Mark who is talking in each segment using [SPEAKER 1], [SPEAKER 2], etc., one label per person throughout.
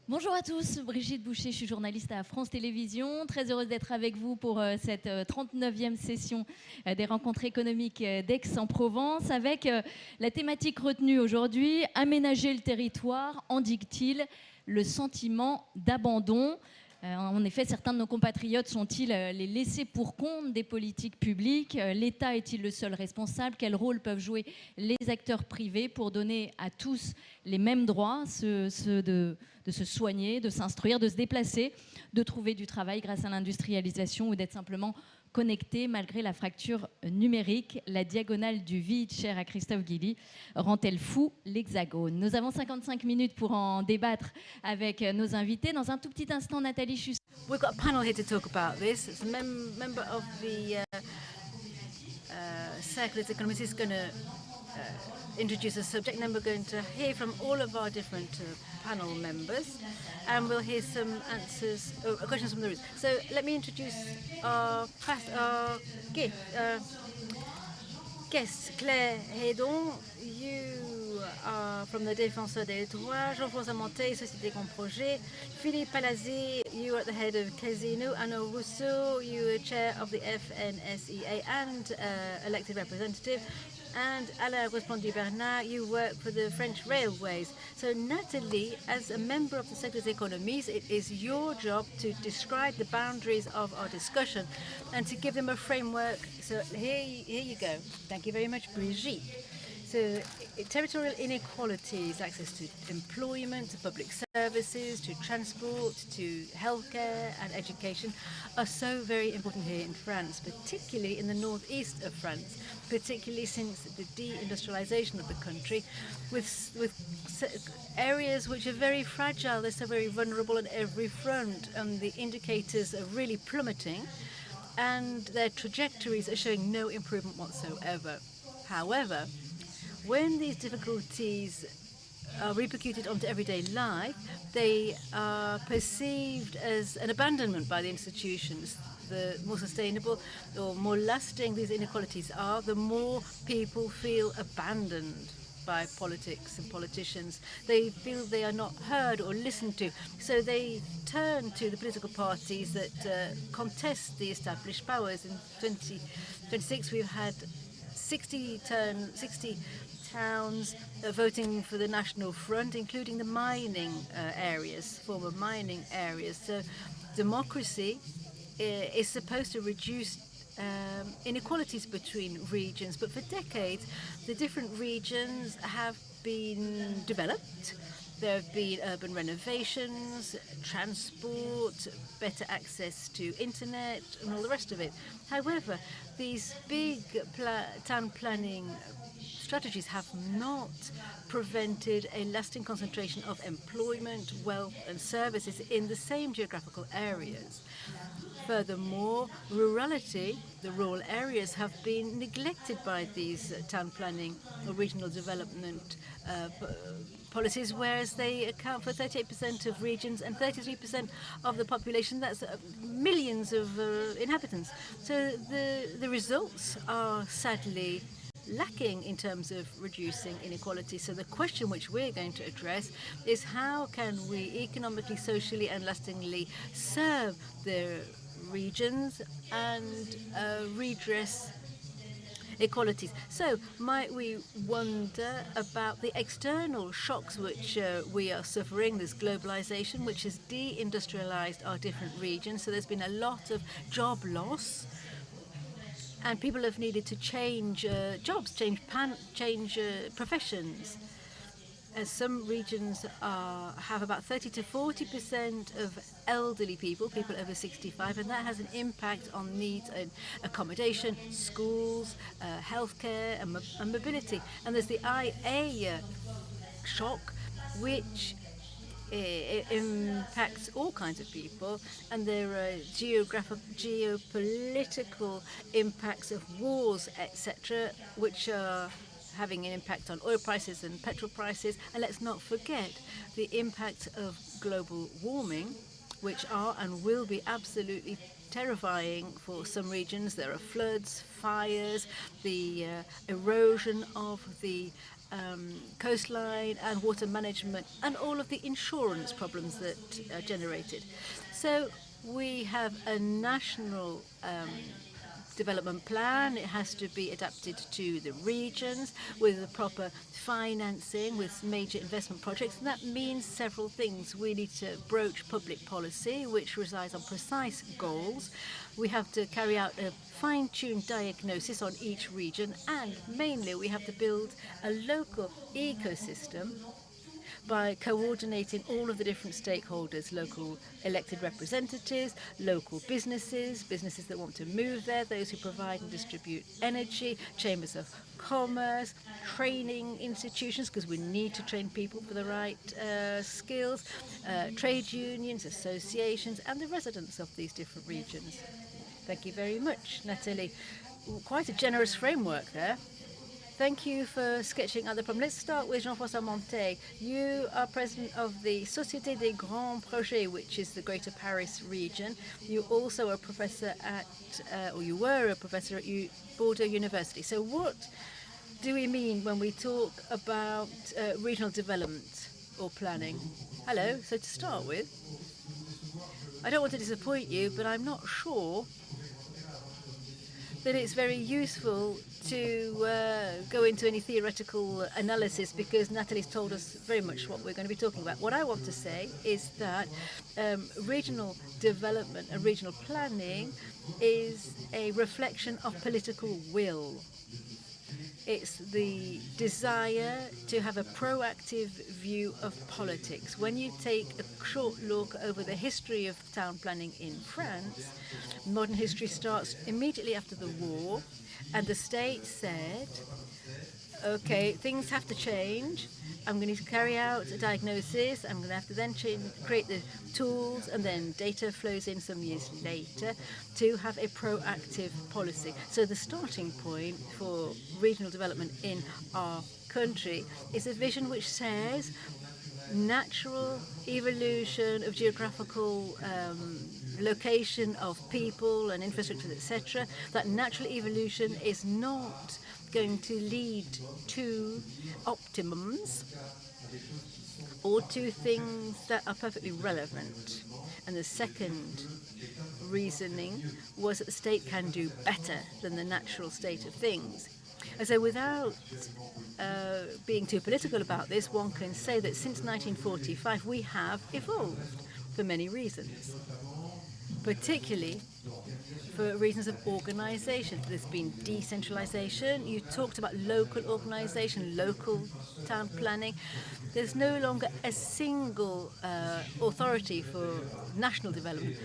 [SPEAKER 1] Bonjour à tous, Brigitte Boucher, je suis journaliste à France Télévisions. Très heureuse d'être avec vous pour cette 39e session des rencontres économiques d'Aix-en-Provence avec la thématique retenue aujourd'hui, aménager le territoire, indique-t-il, le sentiment d'abandon. En effet, certains de nos compatriotes sont-ils les laissés pour compte des politiques publiques? L'État est-il le seul responsable? Quel rôle peuvent jouer les acteurs privés pour donner à tous les mêmes droits, ceux de se soigner, de s'instruire, de se déplacer, de trouver du travail grâce à l'industrialisation ou d'être simplement connecté malgré la fracture numérique? La diagonale du vide, chère à Christophe Guilly, rend-elle fou l'hexagone? Nous avons 55 minutes pour en débattre avec nos invités. Dans un tout petit instant, Nathalie Chusset.
[SPEAKER 2] We've got a panel here to talk about this. It's a member of the Circular Economics is going to introduce a subject, and then we're going to hear from all of our different panel members, and we'll hear some answers, questions from the room. So let me introduce our guest, Claire Hédon. You are from the Défenseur des Droits, Jean-François Montet, Société Grand Projet, Philippe Palazzi, you are at the head of Casino, Anna Rousseau, you are chair of the FNSEA and elected representative, and Alain Respondy-Bernard, you work for the French Railways. So Nathalie, as a member of the Sector des Économies, it is your job to describe the boundaries of our discussion and to give them a framework. So here you go. Thank you very much, Brigitte. So territorial inequalities, access to employment, to public services, to transport, to healthcare and education are so very important here in France, particularly in the northeast of France, particularly since the deindustrialization of the country, with areas which are very fragile, they're so very vulnerable on every front, and the indicators are really plummeting, and their trajectories are showing no improvement whatsoever. However, when these difficulties are repercuted onto everyday life, they are perceived as an abandonment by the institutions. The more sustainable or more lasting these inequalities are, the more people feel abandoned by politics and politicians. They feel they are not heard or listened to, so they turn to the political parties that contest the established powers. In 2026, we've had 60 towns voting for the National Front, including the mining areas, former mining areas. So democracy is supposed to reduce inequalities between regions, but for decades the different regions have been developed. There have been urban renovations, transport, better access to internet, and all the rest of it. However, these big town planning strategies have not prevented a lasting concentration of employment, wealth, and services in the same geographical areas. Furthermore, rurality, the rural areas, have been neglected by these town planning or regional development policies, whereas they account for 38% of regions and 33% of the population. That's millions of inhabitants. So the results are sadly lacking in terms of reducing inequality. So the question which we're going to address is how can we economically, socially, and lastingly serve the regions and redress equalities. So might we wonder about the external shocks which we are suffering? There's globalization, which has deindustrialized our different regions. So there's been a lot of job loss, and people have needed to change jobs, change professions. As some regions have about 30 to 40% of elderly people over 65, and that has an impact on needs in accommodation, schools, healthcare, and mobility. And there's the IA shock, which impacts all kinds of people, and there are geopolitical impacts of wars, etc., which are having an impact on oil prices and petrol prices. And let's not forget the impact of global warming, which are and will be absolutely terrifying for some regions. There are floods, fires, the erosion of the coastline and water management, and all of the insurance problems that are generated. So we have a national development plan. It has to be adapted to the regions with the proper financing, with major investment projects. And that means several things. We need to broach public policy, which resides on precise goals. We have to carry out a fine-tuned diagnosis on each region, and mainly we have to build a local ecosystem by coordinating all of the different stakeholders, local elected representatives, local businesses, businesses that want to move there, those who provide and distribute energy, chambers of commerce, training institutions, because we need to train people for the right skills, trade unions, associations, and the residents of these different regions. Thank you very much, Nathalie. Quite a generous framework there. Thank you for sketching out the problem. Let's start with Jean-François Montet. You are president of the Société des Grands Projets, which is the Greater Paris region. You also are a professor at, or you were a professor at Bordeaux University. So what do we mean when we talk about regional development or planning? Hello. So to start with, I don't want to disappoint you, but I'm not sure that it's very useful to go into any theoretical analysis, because Nathalie's told us very much what we're going to be talking about. What I want to say is that regional development and regional planning is a reflection of political will. It's the desire to have a proactive view of politics. When you take a short look over the history of town planning in France, modern history starts immediately after the war, and the state said, okay, things have to change. I'm going to carry out a diagnosis. I'm going to have to then create the tools, and then data flows in some years later to have a proactive policy. So the starting point for regional development in our country is a vision which says natural evolution of geographical location of people and infrastructure, etc. That natural evolution is not going to lead to optimums or to things that are perfectly relevant. And the second reasoning was that the state can do better than the natural state of things. And so without being too political about this, one can say that since 1945 we have evolved for many reasons, particularly for reasons of organization. There's been decentralization. You talked about local organization, local town planning. There's no longer a single authority for national development.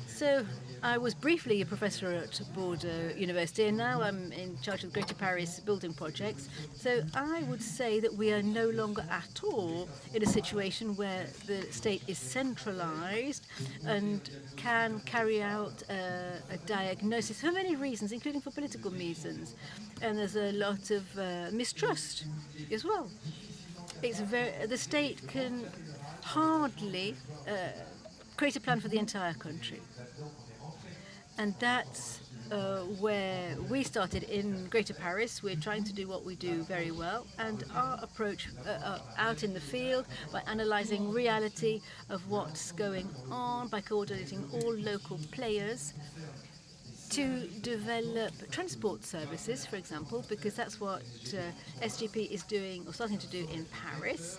[SPEAKER 2] So I was briefly a professor at Bordeaux University, and now I'm in charge of the Greater Paris building projects. So I would say that we are no longer at all in a situation where the state is centralized and can carry out a diagnosis for many reasons, including for political reasons. And there's a lot of mistrust as well. The state can hardly create a plan for the entire country. And that's where we started in Greater Paris. We're trying to do what we do very well, and our approach out in the field by analysing reality of what's going on, by coordinating all local players to develop transport services, for example, because that's what SGP is doing or starting to do in Paris.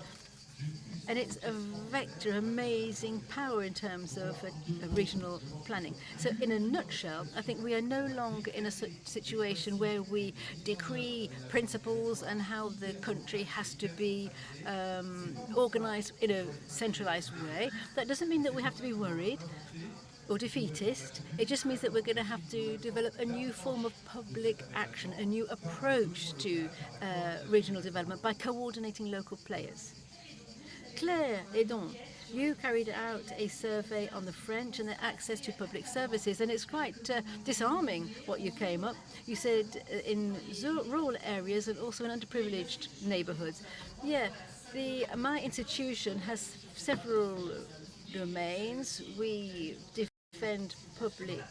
[SPEAKER 2] And it's a vector, amazing power in terms of regional planning. So in a nutshell, I think we are no longer in a situation where we decree principles and how the country has to be organized in a centralized way. That doesn't mean that we have to be worried or defeatist. It just means that we're going to have to develop a new form of public action, a new approach to regional development by coordinating local players. Claire Edon, you carried out a survey on the French and their access to public services, and it's quite disarming what you came up. You said in rural areas and also in underprivileged neighborhoods. Yeah, my institution has several domains. We defend public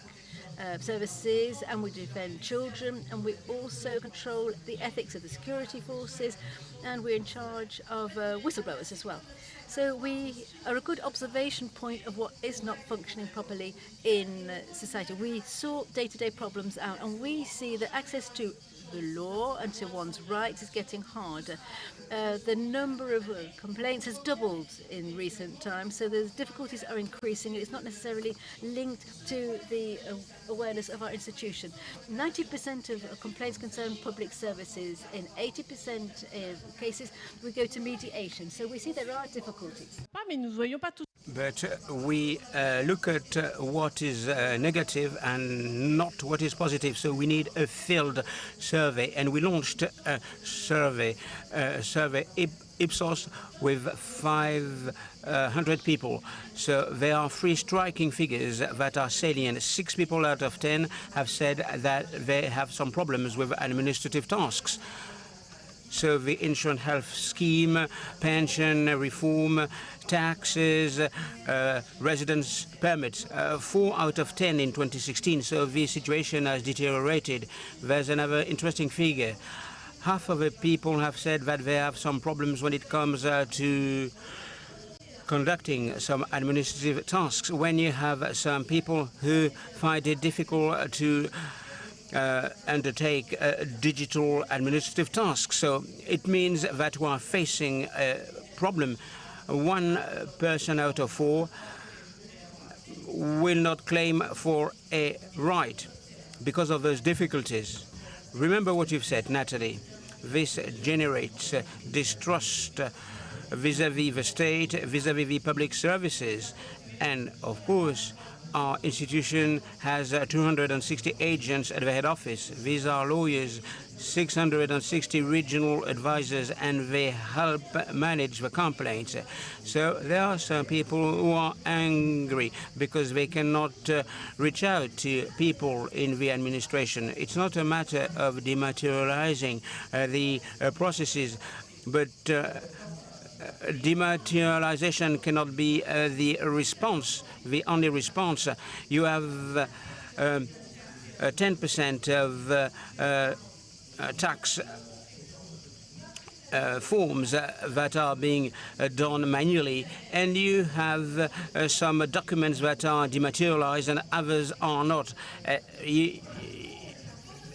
[SPEAKER 2] services, and we defend children, and we also control the ethics of the security forces, and we're in charge of whistleblowers as well. So we are a good observation point of what is not functioning properly in society. We sort day-to-day problems out, and we see that access to the law and to one's rights is getting harder. The number of complaints has doubled in recent times, so the difficulties are increasing. It's not necessarily linked to the awareness of our institution. 90% of complaints concern public services. In 80% of cases, we go to mediation. So we see there are difficulties.
[SPEAKER 3] But we look at what is negative and not what is positive. So we need a field survey, and we launched a survey Ipsos with 500 people. So there are 3 striking figures that are salient. 6 people out of 10 have said that they have some problems with administrative tasks. So the insurance health scheme, pension reform, taxes, residence permits, 4 out of 10 in 2016. So the situation has deteriorated. There's another interesting figure. Half of the people have said that they have some problems when it comes to conducting some administrative tasks. When you have some people who find it difficult to undertake digital administrative tasks. So it means that we are facing a problem. 1 person out of 4 will not claim for a right because of those difficulties. Remember what you've said, Natalie. This generates distrust vis-à-vis the state, vis-à-vis the public services. And of course, our institution has 260 agents at the head office. These are lawyers, 660 regional advisors, and they help manage the complaints. So there are some people who are angry because they cannot reach out to people in the administration. It's not a matter of dematerializing the processes, but dematerialization cannot be the response, the only response. You have 10% of tax forms that are being done manually, and you have some documents that are dematerialized and others are not.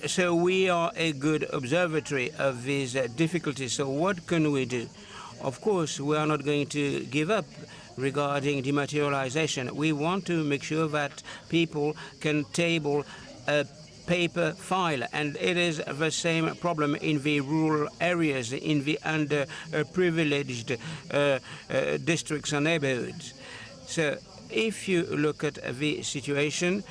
[SPEAKER 3] So we are a good observatory of these difficulties. So what can we do? Of course, we are not going to give up regarding dematerialization. We want to make sure that people can table a paper file, and it is the same problem in the rural areas, in the underprivileged districts and neighborhoods. So if you look at the situation,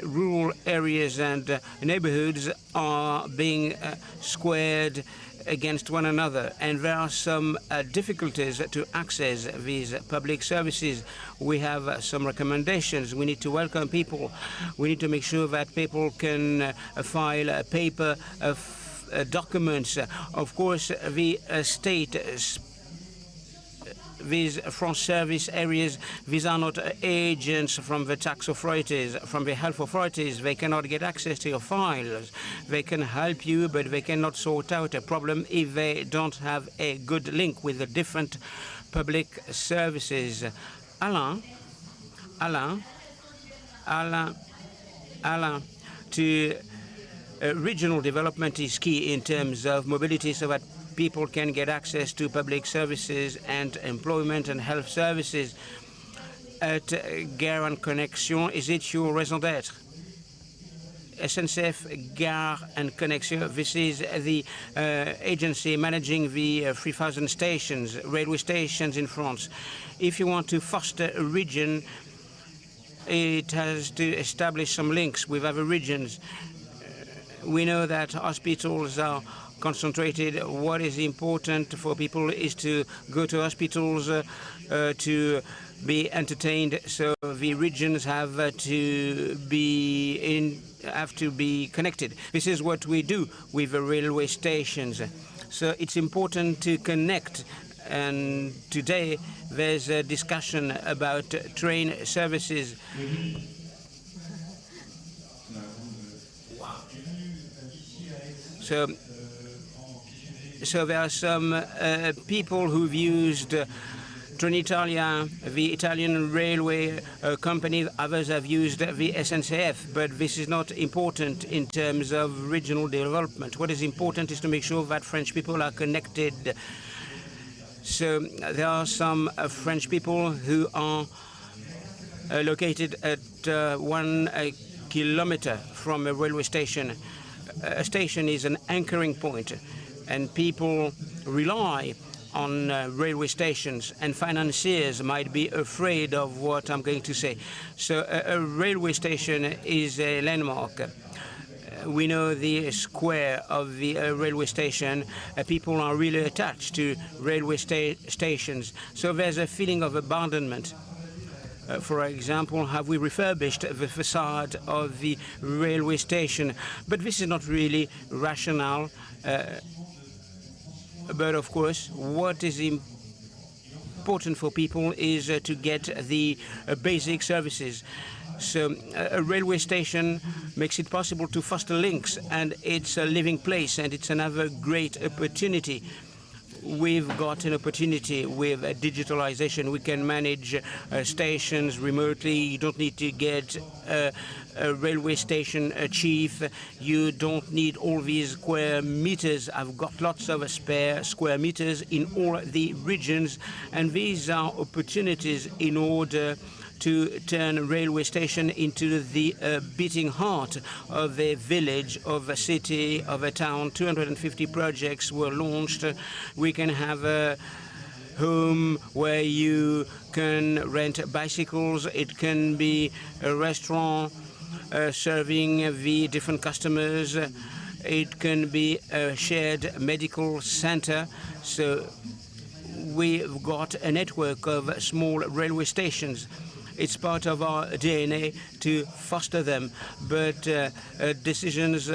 [SPEAKER 3] rural areas and neighborhoods are being squared against one another, and there are some difficulties to access these public services. We have some recommendations. We need to welcome people. We need to make sure that people can file paper documents. Of course, the state these France service areas, these are not agents from the tax authorities, from the health authorities. They cannot get access to your files. They can help you, but they cannot sort out a problem if they don't have a good link with the different public services. Alain, to regional development is key in terms of mobility, so that people can get access to public services and employment and health services. At Gare and Connexion, is it your raison d'être? SNCF Gare and Connexion, this is the agency managing the 3,000 stations, railway stations in France. If you want to foster a region, it has to establish some links with other regions. We know that hospitals are concentrated. What is important for people is to go to hospitals to be entertained. So the regions have to be connected. This is what we do with the railway stations. So it's important to connect And today there's a discussion about train services. So there are some people who've used Territorial, the Italian railway company. Others have used the SNCF, but this is not important in terms of regional development. What is important is to make sure that French people are connected. So there are some French people who are located at 1 kilometer from a railway station. A station is an anchoring point, and people rely on railway stations, and financiers might be afraid of what I'm going to say. So a railway station is a landmark. We know the square of the railway station. People are really attached to railway stations. So there's a feeling of abandonment. For example, have we refurbished the facade of the railway station? But this is not really rational. But of course, what is important for people is to get the basic services. So a railway station makes it possible to foster links, and it's a living place, and it's another great opportunity. We've got an opportunity with digitalization. We can manage stations remotely. You don't need to get a railway station chief. You don't need all these square meters. I've got lots of spare square meters in all the regions, and these are opportunities in order to turn a railway station into the beating heart of a village, of a city, of a town. 250 projects were launched. We can have a home where you can rent bicycles. It can be a restaurant serving the different customers. It can be a shared medical center. So we've got a network of small railway stations. It's part of our DNA to foster them, but decisions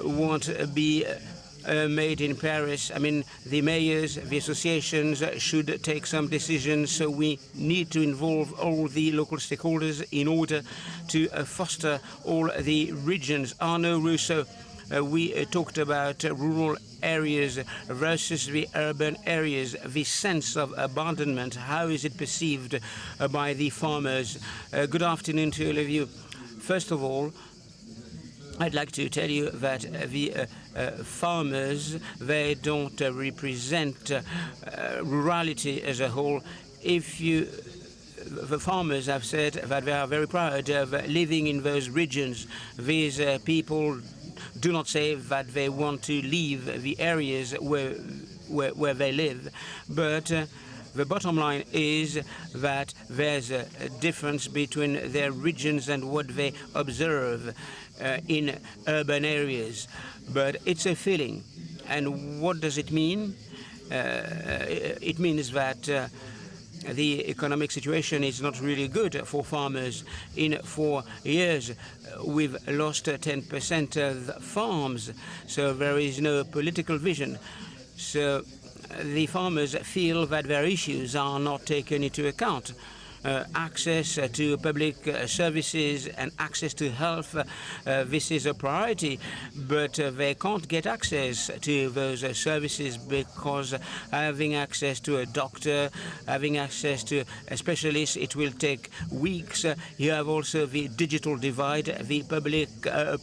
[SPEAKER 3] won't be made in Paris. I mean, the mayors, the associations should take some decisions, so we need to involve all the local stakeholders in order to foster all the regions. Arnaud Rousseau, we talked about rural areas versus the urban areas, the sense of abandonment. How is it perceived by the farmers? Good afternoon to all of you. First of all, I'd like to tell you that the farmers, they don't represent rurality as a whole. The farmers have said that they are very proud of living in those regions. These people do not say that they want to leave the areas where they live, but the bottom line is that there's a difference between their regions and what they observe in urban areas. But it's a feeling. And what does it mean? It means that the economic situation is not really good for farmers. In 4 years, we've lost 10% of farms, so there is no political vision. So the farmers feel that their issues are not taken into account. Access to public services and access to health, this is a priority, but they can't get access to those services because having access to a doctor, having access to a specialist, it will take weeks. You have also the digital divide. The public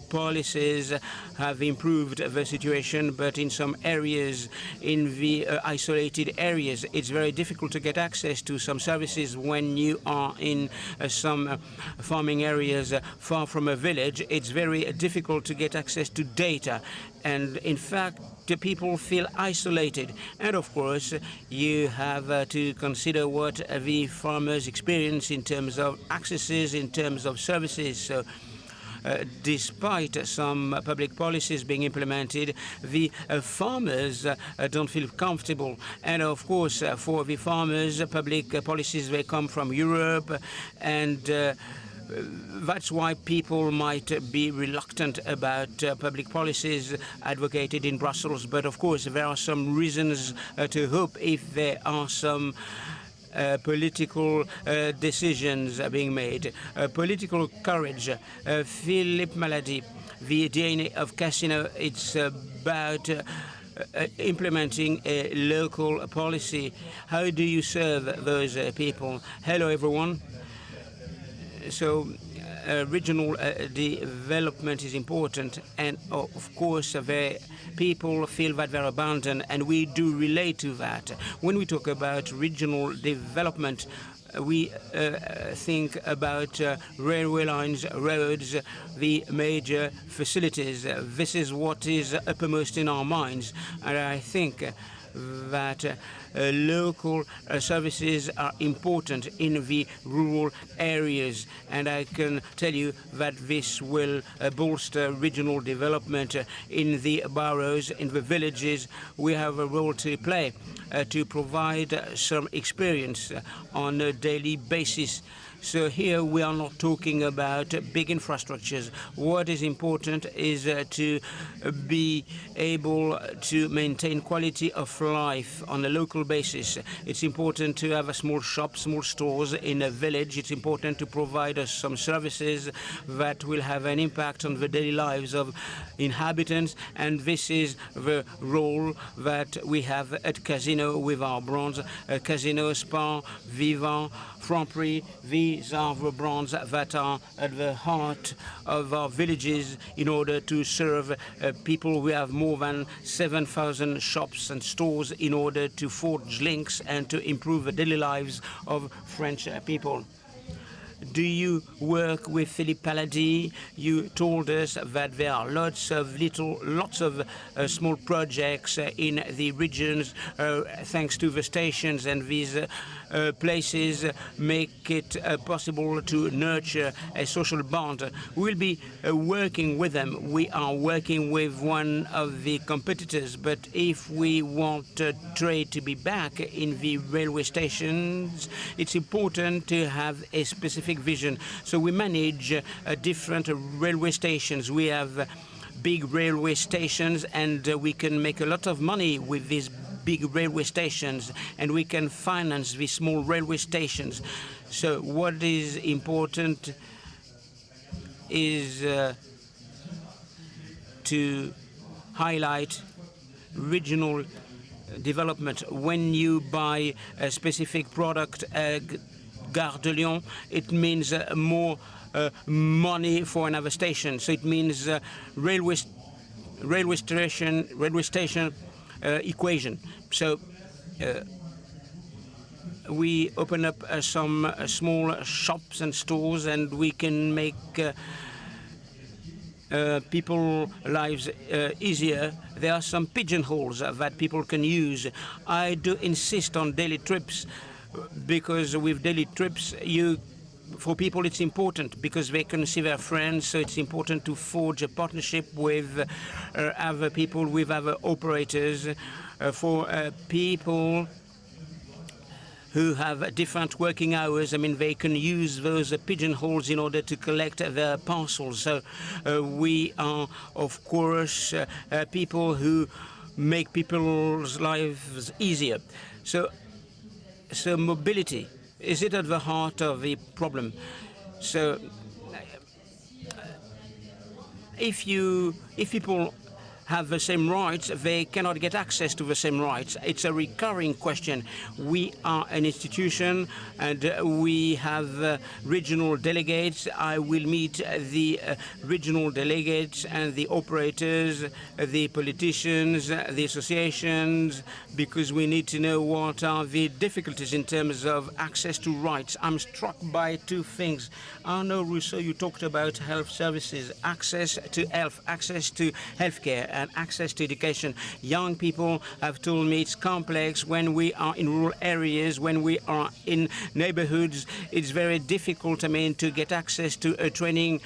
[SPEAKER 3] policies have improved the situation, but in some areas, in the isolated areas, it's very difficult to get access to some services when you are in some farming areas far from a village. It's very difficult to get access to data, and in fact the people feel isolated. And of course you have to consider what the farmers experience in terms of accesses, in terms of services. So despite some public policies being implemented, the farmers don't feel comfortable. And of course, for the farmers, public policies, they come from Europe, and That's why people might be reluctant about public policies advocated in Brussels. But of course, there are some reasons to hope if there are some political decisions being made. Political courage. Philippe Malady, the DNA of Casino, it's about implementing a local policy. How do you serve those people? Hello, everyone. So regional development is important, and of course people feel that they're abandoned, and we do relate to that. When we talk about regional development, we think about railway lines, roads, the major facilities. This is what is uppermost in our minds, and I think that local services are important in the rural areas, and I can tell you that this will bolster regional development in the boroughs, in the villages. We have a role to play to provide some experience on a daily basis. So here we are not talking about big infrastructures. What is important is to be able to maintain quality of life on a local basis. It's important to have a small shop, small stores in a village. It's important to provide us some services that will have an impact on the daily lives of inhabitants. And this is the role that we have at Casino with our brands, Casino, Spa, Vivant, Franprix. These are the brands that are at the heart of our villages in order to serve people. We have more than 7,000 shops and stores in order to forge links and to improve the daily lives of French people. Do you work with Philippe Paladi? You told us that there are lots of small projects in the regions thanks to the stations, and these places make it possible to nurture a social bond. We'll be working with them. We are working with one of the competitors, but if we want trade to be back in the railway stations, it's important to have a specific vision. So we manage different railway stations. We have big railway stations, and we can make a lot of money with these big railway stations, and we can finance these small railway stations. So what is important is to highlight regional development. When you buy a specific product, Gare de Lyon, it means more money for another station. So it means railway station equation. So we open up some small shops and stores, and we can make people's lives easier. There are some pigeonholes that people can use. I do insist on daily trips, because with daily trips, for people it's important because they can see their friends, so it's important to forge a partnership with other people, with other operators. For people who have different working hours, I mean, they can use those pigeonholes in order to collect their parcels. So we are, of course, people who make people's lives easier. So mobility, is it at the heart of the problem? So if people have the same rights, they cannot get access to the same rights. It's a recurring question. We are an institution, and we have regional delegates. I will meet the regional delegates and the operators, the politicians, the associations, because we need to know what are the difficulties in terms of access to rights. I'm struck by two things. Arnaud Rousseau, you talked about health services, access to health, access to healthcare, and access to education. Young people have told me it's complex when we are in rural areas, when we are in neighborhoods. It's very difficult, I mean, to get access to training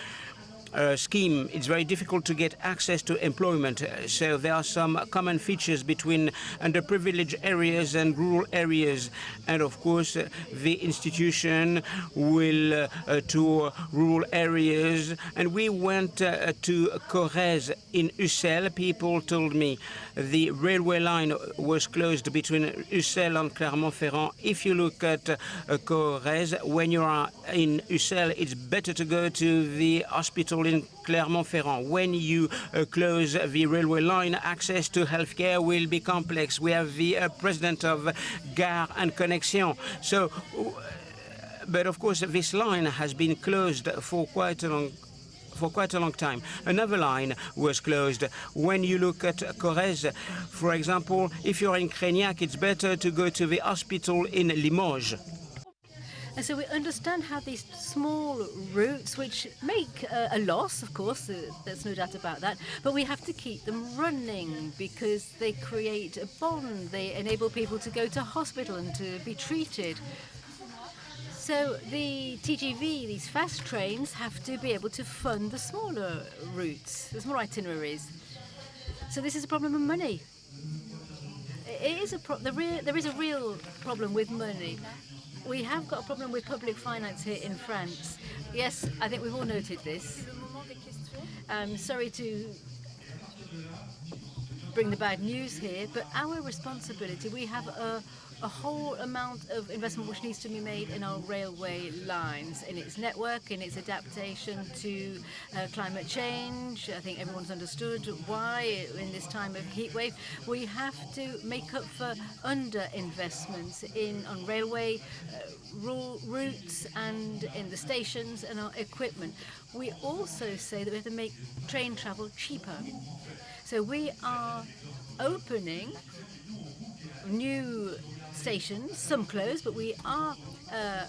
[SPEAKER 3] scheme, it's very difficult to get access to employment. So there are some common features between underprivileged areas and rural areas. And of course, the institution will tour rural areas. And we went to Corrèze in Ussel. People told me the railway line was closed between Ussel and Clermont-Ferrand. If you look at Corrèze, when you are in Ussel, it's better to go to the hospital in Clermont-Ferrand. When you close the railway line, access to healthcare will be complex. We have the president of Gare and Connexion. So, but of course, this line has been closed for quite a long time. Another line was closed. When you look at Corrèze, for example, if you're in Crégnac, it's better to go to the hospital in Limoges.
[SPEAKER 2] And so we understand how these small routes, which make a loss, of course, there's no doubt about that, but we have to keep them running because they create a bond. They enable people to go to hospital and to be treated. So the TGV, these fast trains, have to be able to fund the smaller routes, the smaller itineraries. So this is a problem of money. It is there is a real problem with money. We have got a problem with public finance here in France. Yes, I think we've all noted this. I'm sorry to bring the bad news here, but our responsibility, we have a whole amount of investment which needs to be made in our railway lines, in its network, in its adaptation to climate change. I think everyone's understood why in this time of heat wave we have to make up for under-investments on railway routes and in the stations and our equipment. We also say that we have to make train travel cheaper. So we are opening new stations, some closed, but we are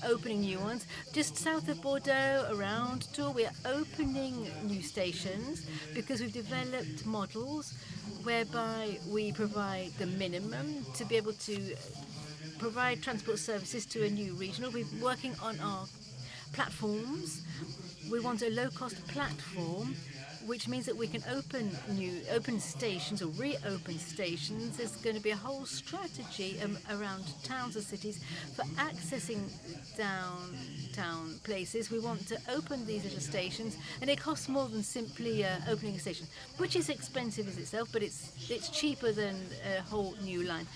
[SPEAKER 2] opening new ones. Just south of Bordeaux, around Tours, we are opening new stations because we've developed models whereby we provide the minimum to be able to provide transport services to a new region. We'll be working on our platforms. We want a low-cost platform, which means that we can open stations or reopen stations. There's going to be a whole strategy around towns and cities for accessing downtown places. We want to open these little stations, and it costs more than simply opening a station, which is expensive as itself, but it's cheaper than a whole new line.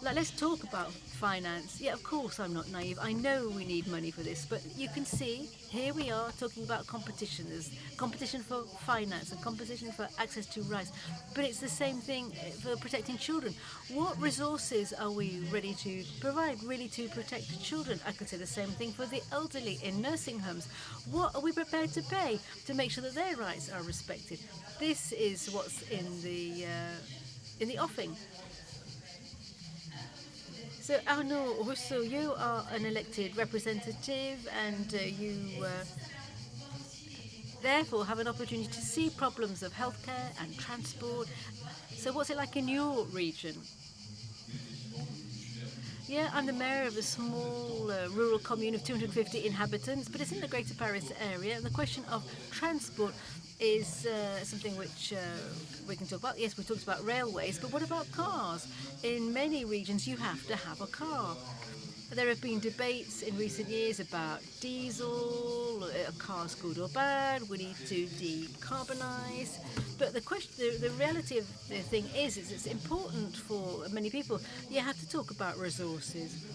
[SPEAKER 2] Let's talk about finance. Yeah, of course, I'm not naive. I know we need money for this, but you can see here we are talking about competition. There's competition for finance and competition for access to rights. But it's the same thing for protecting children. What resources are we ready to provide really to protect children? I could say the same thing for the elderly in nursing homes. What are we prepared to pay to make sure that their rights are respected? This is what's in the offing. So Arnaud Rousseau, you are an elected representative and you therefore have an opportunity to see problems of healthcare and transport. So what's it like in your region? Yeah, I'm the mayor of a small rural commune of 250 inhabitants, but it's in the Greater Paris area. And the question of transport is something which we can talk about. Yes, we talked about railways, but what about cars? In many regions, you have to have a car. There have been debates in recent years about diesel, are cars good or bad, we need to decarbonize. But the reality of the thing is it's important for many people. You have to talk about resources.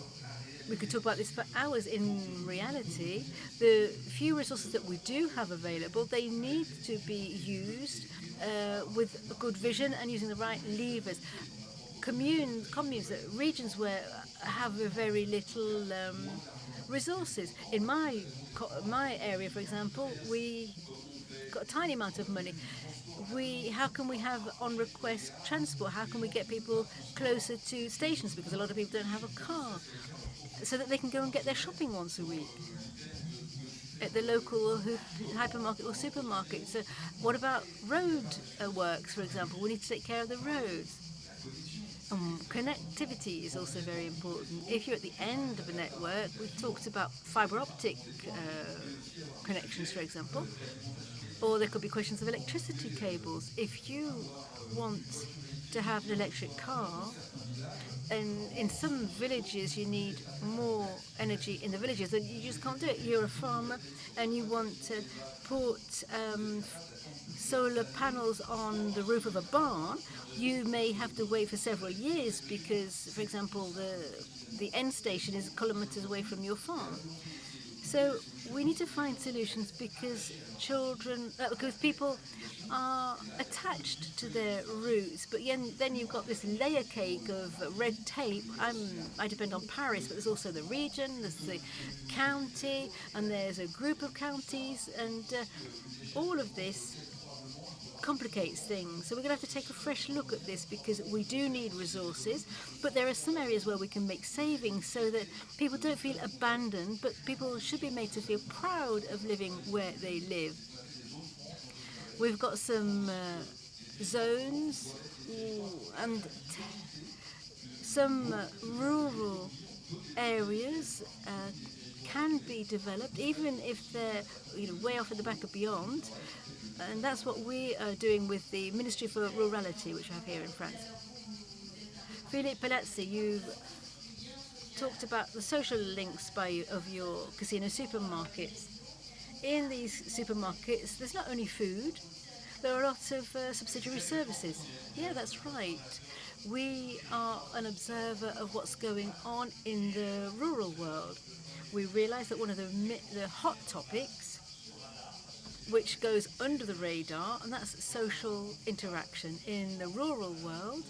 [SPEAKER 2] We could talk about this for hours. In reality, the few resources that we do have available, they need to be used with a good vision and using the right levers. Communes, regions where have very little resources. In my area, for example, we got a tiny amount of money. How can we have on-request transport? How can we get people closer to stations? Because a lot of people don't have a car, so that they can go and get their shopping once a week at the local hypermarket or supermarket. So what about road works, for example? We need to take care of the roads. Connectivity is also very important. If you're at the end of a network, we talked about fiber optic connections, for example. Or there could be questions of electricity cables. If you want to have an electric car, and in some villages you need more energy in the villages, and you just can't do it. You're a farmer and you want to put solar panels on the roof of a barn. You may have to wait for several years because, for example, the end station is kilometers away from your farm. So we need to find solutions because because people are attached to their roots, but then you've got this layer cake of red tape. I depend on Paris, but there's also the region, there's the county, and there's a group of counties, and all of this complicates things. So we're going to have to take a fresh look at this because we do need resources, but there are some areas where we can make savings so that people don't feel abandoned, but people should be made to feel proud of living where they live. We've got some zones and some rural areas can be developed, even if they're way off at the back of beyond. And that's what we are doing with the Ministry for Rurality, which I have here in France. Philippe Palazzi, you talked about the social links of your casino supermarkets. In these supermarkets, there's not only food, there are lots of subsidiary services. Yeah, that's right. We are an observer of what's going on in the rural world. We realize that one of the hot topics which goes under the radar, and that's social interaction. In the rural world,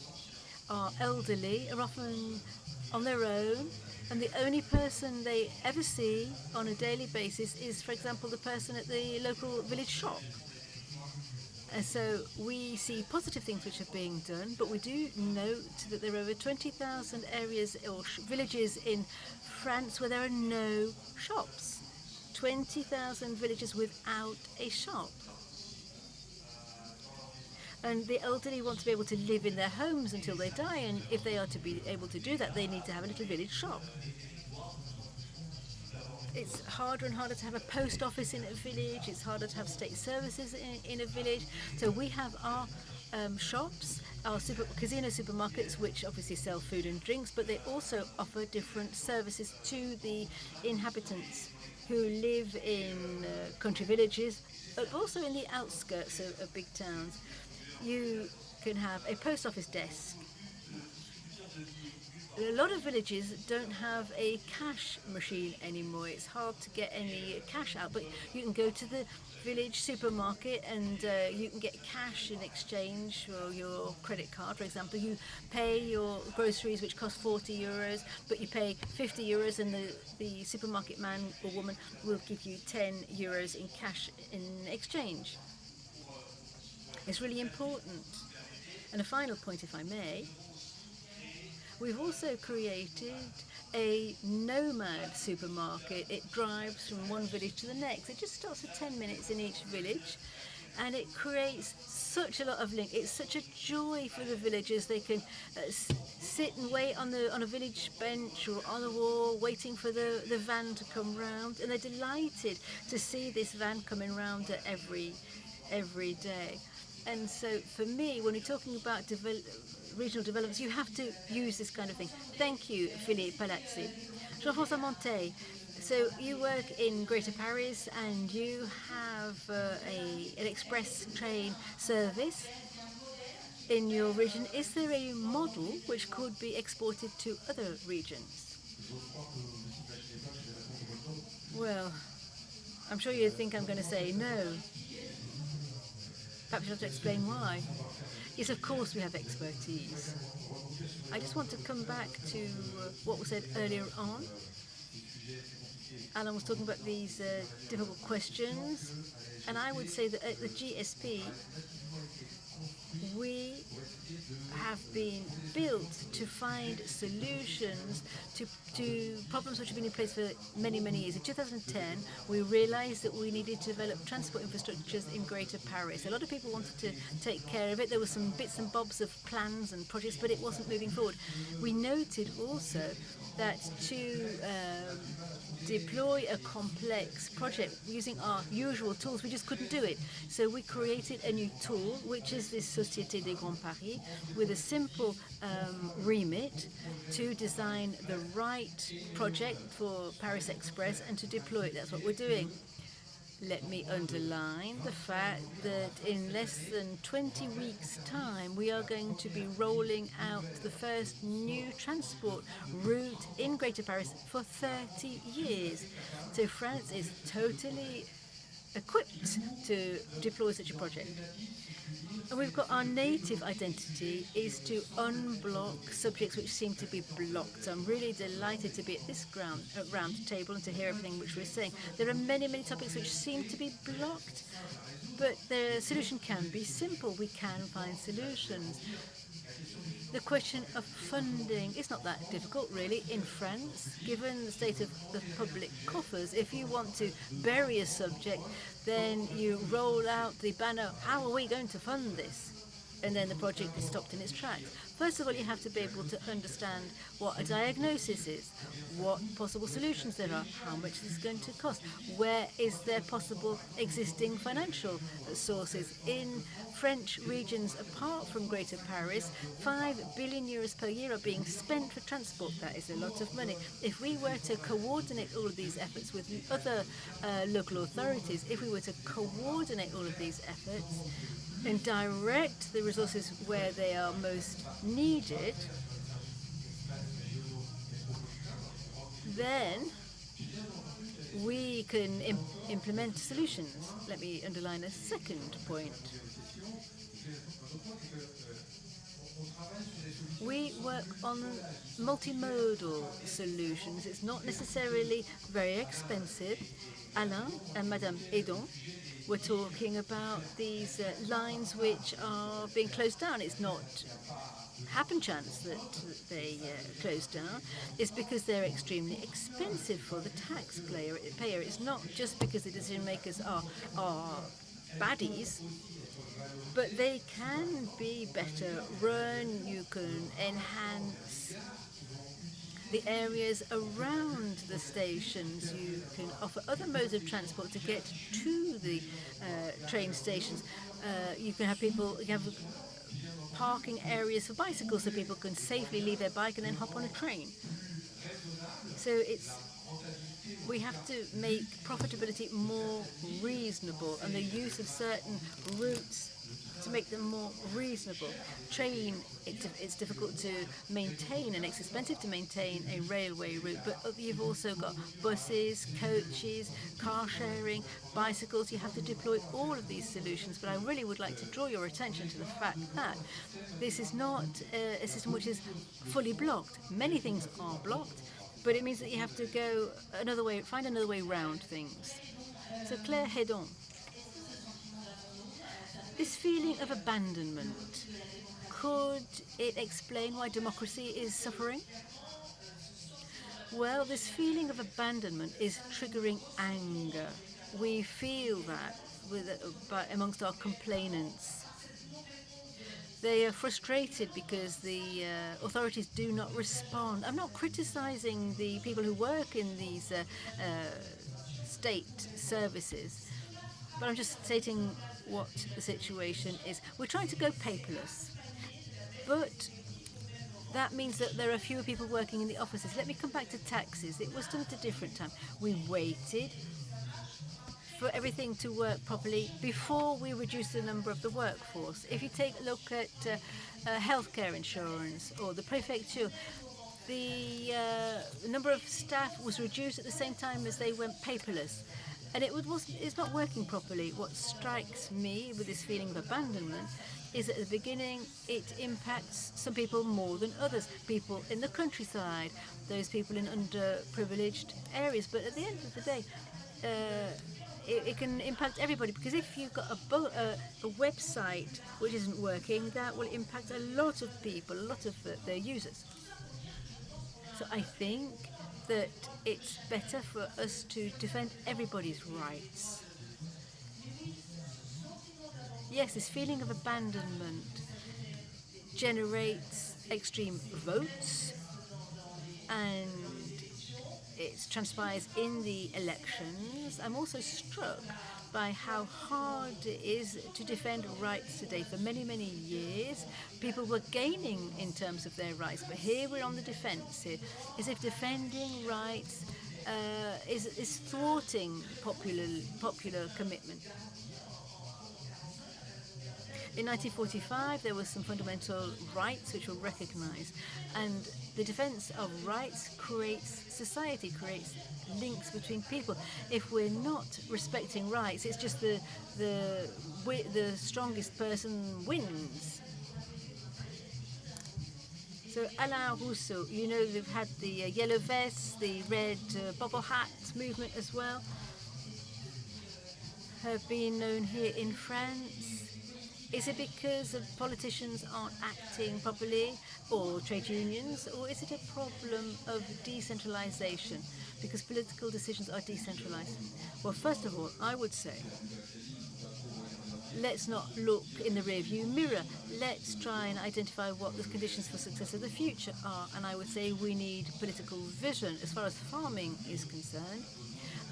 [SPEAKER 2] our elderly are often on their own, and the only person they ever see on a daily basis is, for example, the person at the local village shop. And so we see positive things which are being done, but we do note that there are over 20,000 areas or villages in France where there are no shops. 20,000 villages without a shop. And the elderly want to be able to live in their homes until they die, and if they are to be able to do that, they need to have a little village shop. It's harder and harder to have a post office in a village, it's harder to have state services in a village. So we have our shops, our casino supermarkets, which obviously sell food and drinks, but they also offer different services to the inhabitants who live in country villages, but also in the outskirts of big towns. You can have a post office desk. A lot of villages don't have a cash machine anymore. It's hard to get any cash out, but you can go to the village supermarket and you can get cash in exchange for your credit card. For example, you pay your groceries, which cost 40 euros, but you pay 50 euros and the supermarket man or woman will give you 10 euros in cash in exchange. It's really important. And a final point, if I may, we've also created a nomad supermarket. It drives from one village to the next. It just stops for 10 minutes in each village, and it creates such a lot of link. It's such a joy for the villagers. They can sit and wait on a village bench or on a wall, waiting for the van to come round, and they're delighted to see this van coming round every day. And so for me, when we're talking about regional developments, you have to use this kind of thing. Thank you, Philippe Palazzi. Jean-François Montet, so you work in Greater Paris and you have an express train service in your region. Is there a model which could be exported to other regions? Well, I'm sure you think I'm going to say no. Perhaps you have to explain why. Yes, of course we have expertise. I just want to come back to what was said earlier on. Alan was talking about these difficult questions, and I would say that at the GSP, we have been built to find solutions to problems which have been in place for many, many years. In 2010, we realized that we needed to develop transport infrastructures in Greater Paris. A lot of people wanted to take care of it. There were some bits and bobs of plans and projects, but it wasn't moving forward. We noted also that to deploy a complex project using our usual tools, we just couldn't do it. So we created a new tool, which is this Société des Grands Paris, with a simple remit to design the right project for Paris Express and to deploy it. That's what we're doing. Let me underline the fact that in less than 20 weeks' time, we are going to be rolling out the first new transport route in Greater Paris for 30 years. So France is totally equipped to deploy such a project. And we've got our native identity is to unblock subjects which seem to be blocked. So I'm really delighted to be at this round table and to hear everything which we're saying. There are many, many topics which seem to be blocked, but the solution can be simple. We can find solutions. The question of funding is not that difficult, really, in France. Given the state of the public coffers, if you want to bury a subject, then you roll out the banner, how are we going to fund this? And then the project is stopped in its tracks. First of all, you have to be able to understand what a diagnosis is, what possible solutions there are, how much this is going to cost, where is there possible existing financial sources. In French regions apart from Greater Paris, 5 billion euros per year are being spent for transport. That is a lot of money. If we were to coordinate all of these efforts with other local authorities, if we were to coordinate all of these efforts, and direct the resources where they are most needed, then we can implement solutions. Let me underline a second point. We work on multimodal solutions. It's not necessarily very expensive. Alain and Madame Edon were talking about these lines which are being closed down. It's not happen chance that they closed down. It's because they're extremely expensive for the taxpayer. It's not just because the decision makers are baddies, but they can be better run. You can enhance the areas around the stations. You can offer other modes of transport to get to the train stations. You can have parking areas for bicycles so people can safely leave their bike and then hop on a train. So we have to make profitability more reasonable and the use of certain routes to make them more reasonable. Train, it's difficult to maintain and it's expensive to maintain a railway route, but you've also got buses, coaches, car sharing, bicycles. You have to deploy all of these solutions, but I really would like to draw your attention to the fact that this is not a system which is fully blocked. Many things are blocked, but it means that you have to go another way, find another way around things. So Claire Hedon. This feeling of abandonment, could it explain why democracy is suffering? Well, this feeling of abandonment is triggering anger. We feel that amongst our complainants. They are frustrated because the authorities do not respond. I'm not criticizing the people who work in these state services, but I'm just stating what the situation is. We're trying to go paperless, but that means that there are fewer people working in the offices. Let me come back to taxes. It was done at a different time. We waited for everything to work properly before we reduced the number of the workforce. If you take a look at healthcare insurance or the préfecture, the number of staff was reduced at the same time as they went paperless. And it's not working properly. What strikes me with this feeling of abandonment is at the beginning it impacts some people more than others. People in the countryside, those people in underprivileged areas. But at the end of the day, it can impact everybody, because if you've got a website which isn't working, that will impact a lot of people, a lot of their users. So I think that it's better for us to defend everybody's rights. Yes, this feeling of abandonment generates extreme votes, and it transpires in the elections. I'm also struck by how hard it is to defend rights today. For many, many years, people were gaining in terms of their rights, but here we're on the defensive, as if defending rights is thwarting popular commitment. In 1945, there were some fundamental rights which were recognized, and the defense of rights creates society, creates links between people. If we're not respecting rights, it's just the strongest person wins. So Alain Rousseau, you know, they've had the yellow vests, the red bobble hat movement as well, have been known here in France. Is it because the politicians aren't acting properly, or trade unions, or is it a problem of decentralization, because political decisions are decentralized? Well, first of all, I would say, let's not look in the rearview mirror. Let's try and identify what the conditions for success of the future are. And I would say we need political vision as far as farming is concerned.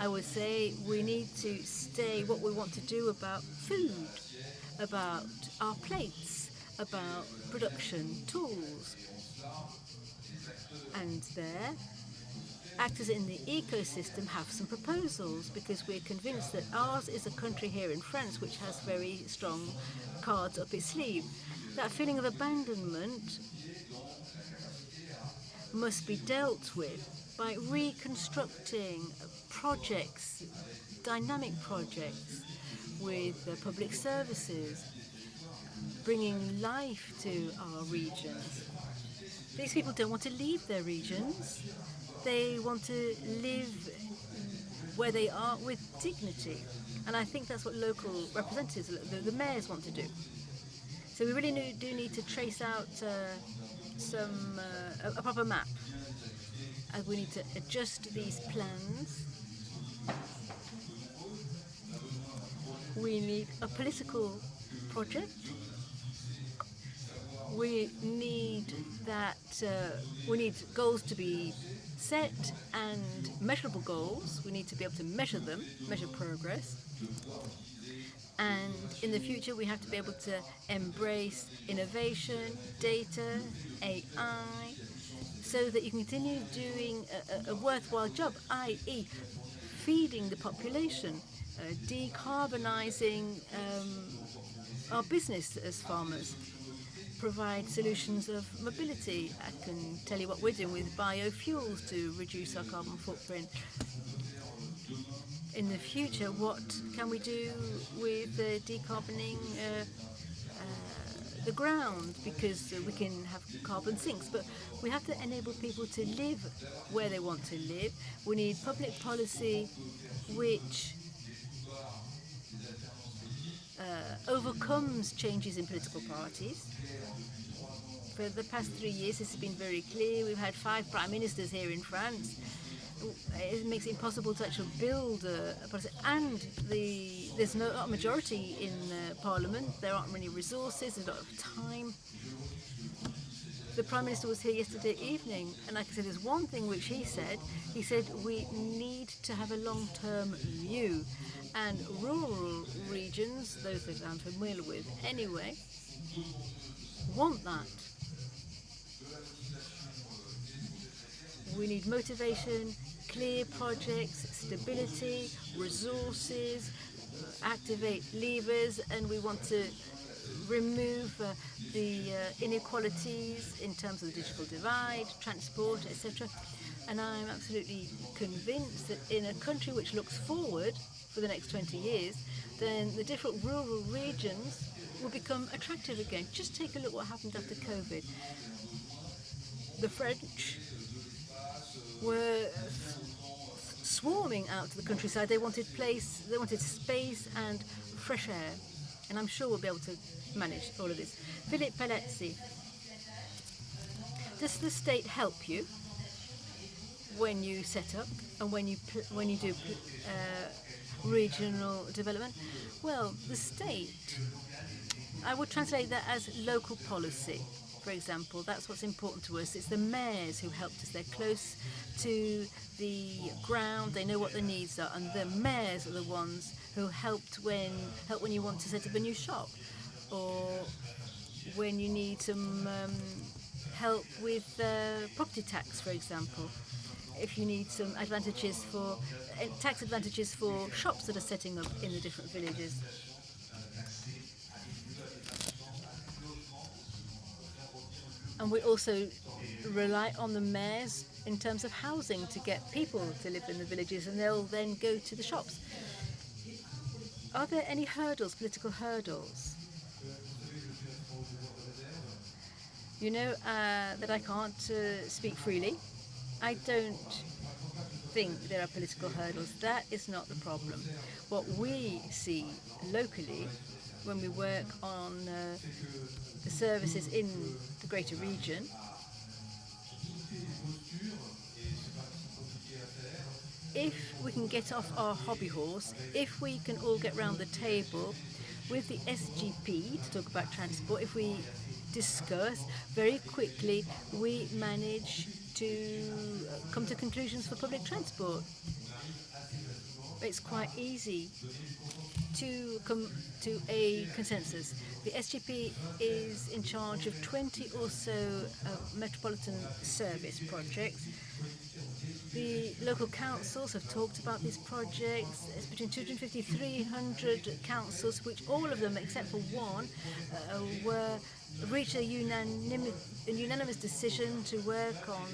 [SPEAKER 2] I would say we need to stay what we want to do about food, about our plates, about production tools. And there, actors in the ecosystem have some proposals, because we're convinced that ours is a country here in France which has very strong cards up its sleeve. That feeling of abandonment must be dealt with by reconstructing projects, dynamic projects with public services, bringing life to our regions. These people don't want to leave their regions. They want to live where they are with dignity. And I think that's what local representatives, the mayors, want to do. So we really do need to trace out a proper map. And we need to adjust these plans. We need a political project. We need we need goals to be set, and measurable goals. We need to be able to measure them, measure progress. And in the future, we have to be able to embrace innovation, data, AI, so that you can continue doing a worthwhile job, i.e. feeding the population, decarbonizing our business as farmers, provide solutions of mobility. I can tell you what we're doing with biofuels to reduce our carbon footprint. In the future, what can we do with decarboning the ground? Because we can have carbon sinks, but we have to enable people to live where they want to live. We need public policy which overcomes changes in political parties. For the past 3 years, this has been very clear. We've had 5 prime ministers here in France. It makes it impossible to actually build a policy. And there's not a majority in Parliament. There aren't many resources. There's a lot of time. The Prime Minister was here yesterday evening, and I can say there's one thing which he said. He said we need to have a long-term view. And rural regions, those that I'm familiar with anyway, want that. We need motivation, clear projects, stability, resources, activate levers, and we want to remove the inequalities in terms of the digital divide, transport, etc. And I'm absolutely convinced that in a country which looks forward for the next 20 years, then the different rural regions will become attractive again. Just take a look what happened after COVID. The French were swarming out to the countryside. They wanted space and fresh air. And I'm sure we'll be able to manage all of this. Philippe Palazzi, does the state help you when you set up and when you do regional development? Well, the state, I would translate that as local policy, for example. That's what's important to us. It's the mayors who helped us. They're close to the ground. They know what the needs are, and the mayors are the ones who help when you want to set up a new shop, or when you need some help with property tax, for example. If you need some advantages for tax advantages for shops that are setting up in the different villages. And we also rely on the mayors in terms of housing to get people to live in the villages, and they'll then go to the shops. Are there any hurdles, political hurdles? You know that I can't speak freely. I don't think there are political hurdles. That is not the problem. What we see locally when we work on the services in the greater region if we can get off our hobby horse, if we can all get round the table with the SGP to talk about transport, if we discuss very quickly, we manage to come to conclusions for public transport. It's quite easy to come to a consensus. The SGP is in charge of 20 or so metropolitan service projects. The local councils have talked about these projects. It's between 250 and 300 councils, which all of them, except for one, reached a unanimous decision to work on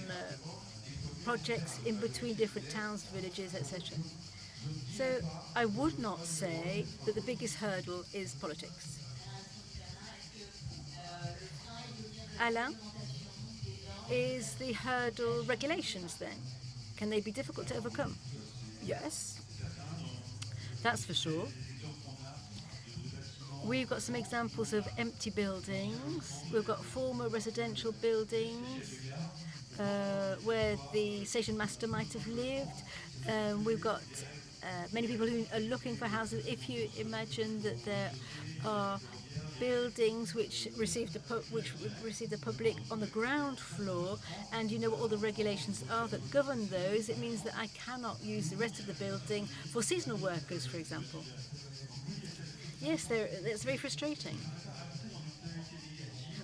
[SPEAKER 2] projects in between different towns, villages, etc. So I would not say that the biggest hurdle is politics. Alain, is the hurdle regulations then? Can they be difficult to overcome? Yes, that's for sure. We've got some examples of empty buildings. We've got former residential buildings where the station master might have lived. We've got many people who are looking for houses. If you imagine that there are buildings which receive the public on the ground floor, and you know what all the regulations are that govern those, it means that I cannot use the rest of the building for seasonal workers, for example. Yes, it's very frustrating.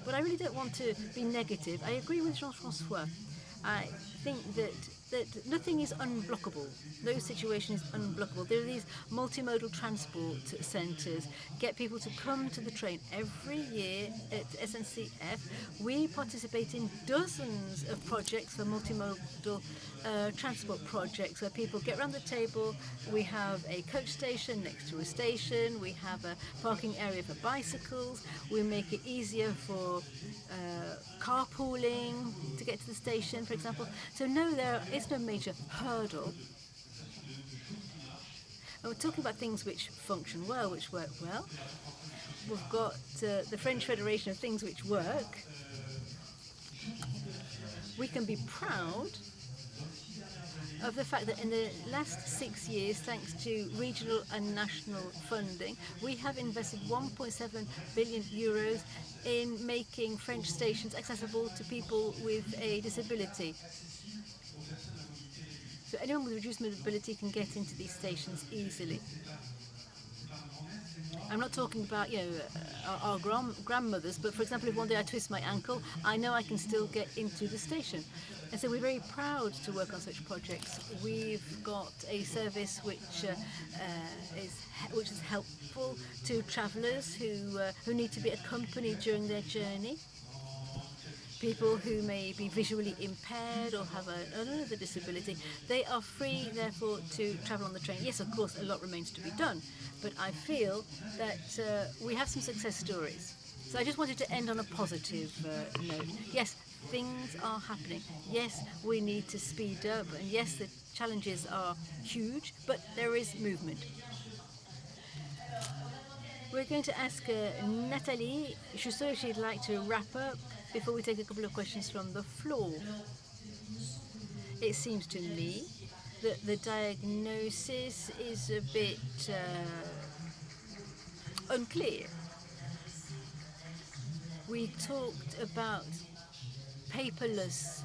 [SPEAKER 2] But I really don't want to be negative. I agree with Jean-François. I think that nothing is unblockable. No situation is unblockable. There are these multimodal transport centres. Get people to come to the train every year at SNCF. We participate in dozens of projects for multimodal transport projects where people get around the table. We have a coach station next to a station. We have a parking area for bicycles. We make it easier for carpooling to get to the station, for example. So no, there is no major hurdle. And we're talking about things which function well, which work well. We've got the French Federation of Things Which Work. We can be proud of the fact that in the last 6 years, thanks to regional and national funding, we have invested 1.7 billion euros in making French stations accessible to people with a disability. So anyone with reduced mobility can get into these stations easily. I'm not talking about our grandmothers, but for example, if one day I twist my ankle, I know I can still get into the station. And so we're very proud to work on such projects. We've got a service which is helpful to travellers who need to be accompanied during their journey. People who may be visually impaired or have another disability, they are free, therefore, to travel on the train. Yes, of course, a lot remains to be done, but I feel that we have some success stories. So I just wanted to end on a positive note. Yes, things are happening. Yes, we need to speed up, and yes, the challenges are huge, but there is movement. We're going to ask Nathalie Chusseau if she'd like to wrap up before we take a couple of questions from the floor. It seems to me that the diagnosis is a bit unclear. We talked about paperless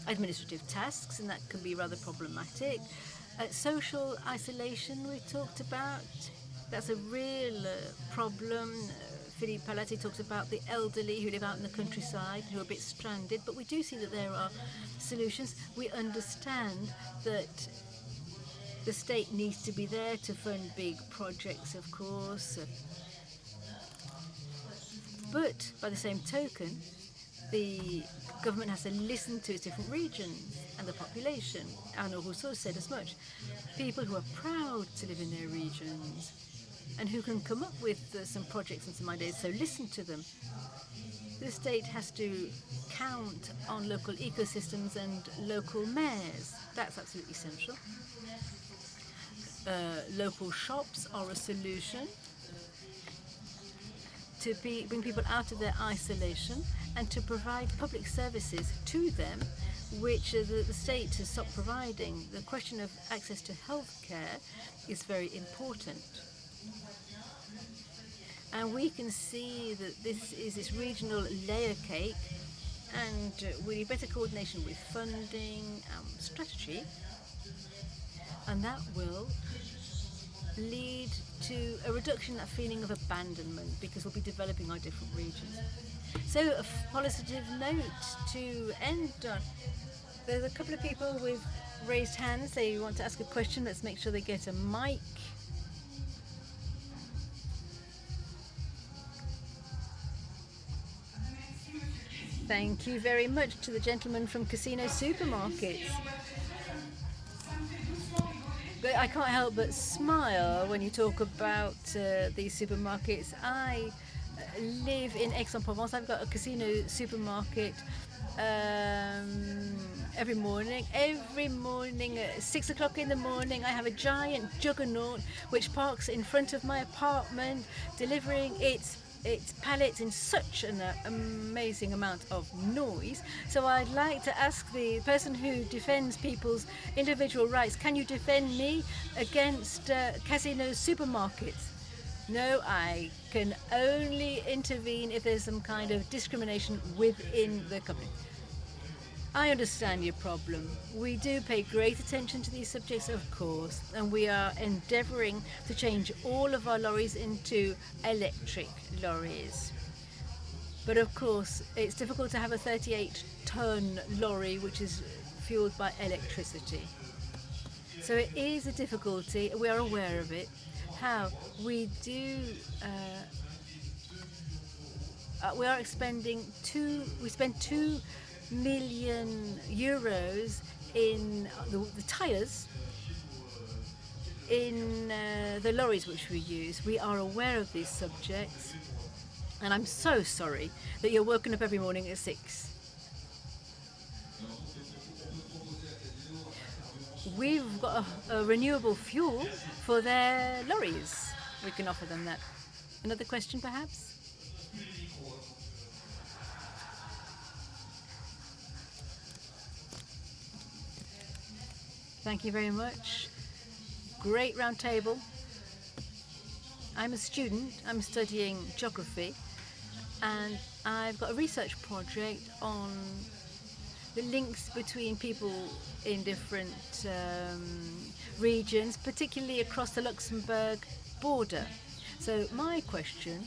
[SPEAKER 2] administrative tasks, and that can be rather problematic. Social isolation we talked about, that's a real problem. Philippe Palazzi talks about the elderly who live out in the countryside, who are a bit stranded, but we do see that there are solutions. We understand that the state needs to be there to fund big projects, of course. But by the same token, the government has to listen to its different regions and the population. Arnaud Rousseau said as much. People who are proud to live in their regions and who can come up with some projects and some ideas, so listen to them. The state has to count on local ecosystems and local mayors. That's absolutely essential. Local shops are a solution to bring people out of their isolation and to provide public services to them, which the state has stopped providing. The question of access to healthcare is very important. And we can see that this is this regional layer cake, and we need better coordination with funding, strategy, and that will lead to a reduction in that feeling of abandonment, because we'll be developing our different regions. So a positive note to end on. There's a couple of people with raised hands. They want to ask a question. Let's make sure they get a mic. Thank you very much to the gentleman from Casino Supermarkets. But I can't help but smile when you talk about these supermarkets. I live in Aix-en-Provence. I've got a Casino supermarket every morning. Every morning at 6 o'clock in the morning, I have a giant juggernaut which parks in front of my apartment, delivering its pallets in such an amazing amount of noise. So I'd like to ask the person who defends people's individual rights, can you defend me against Casino supermarkets? No, I can only intervene if there's some kind of discrimination within the company. I understand your problem. We do pay great attention to these subjects, of course, and we are endeavouring to change all of our lorries into electric lorries. But of course, it's difficult to have a 38-ton lorry which is fueled by electricity. So it is a difficulty. We are aware of it. How we do. We are expending we spend 2 million euros in the tyres in the lorries which we use. We are aware of these subjects, and I'm so sorry that you're woken up every morning at 6. We've got a renewable fuel for their lorries. We can offer them that. Another question, perhaps? Thank you very much. Great round table. I'm a student. I'm studying geography, and I've got a research project on the links between people in different regions, particularly across the Luxembourg border. So my question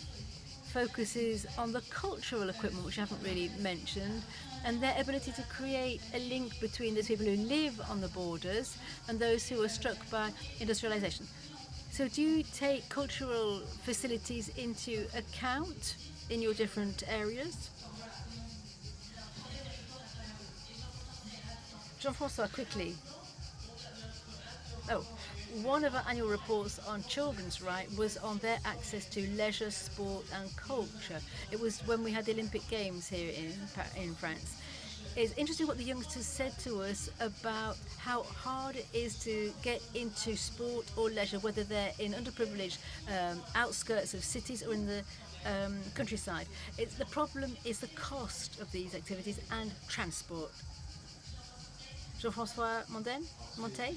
[SPEAKER 2] focuses on the cultural equipment, which I haven't really mentioned, and their ability to create a link between those people who live on the borders and those who are struck by industrialization. So do you take cultural facilities into account in your different areas? Jean-François, quickly. One of our annual reports on children's rights was on their access to leisure, sport and culture. It was when we had the Olympic Games here in France. It's interesting what the youngsters said to us about how hard it is to get into sport or leisure, whether they're in underprivileged outskirts of cities or in the countryside. The problem is the cost of these activities and transport. Jean-François Montet?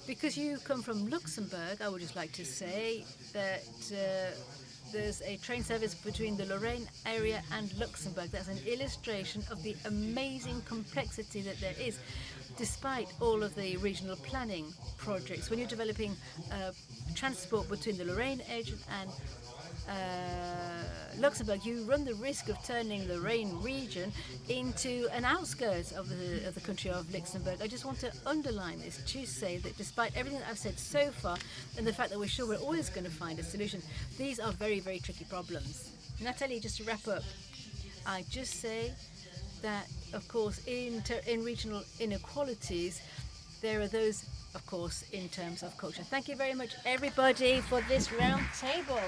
[SPEAKER 2] Because you come from Luxembourg, I would just like to say that there's a train service between the Lorraine area and Luxembourg. That's an illustration of the amazing complexity that there is, despite all of the regional planning projects. When you're developing transport between the Lorraine region and Luxembourg, you run the risk of turning the Rhine region into an outskirts of the country of Luxembourg. I just want to underline this to say that despite everything that I've said so far and the fact that we're sure we're always going to find a solution, these are very, very tricky problems. Natalie, just to wrap up, I just say that, of course, in regional inequalities, there are those, of course, in terms of culture. Thank you very much, everybody, for this round table.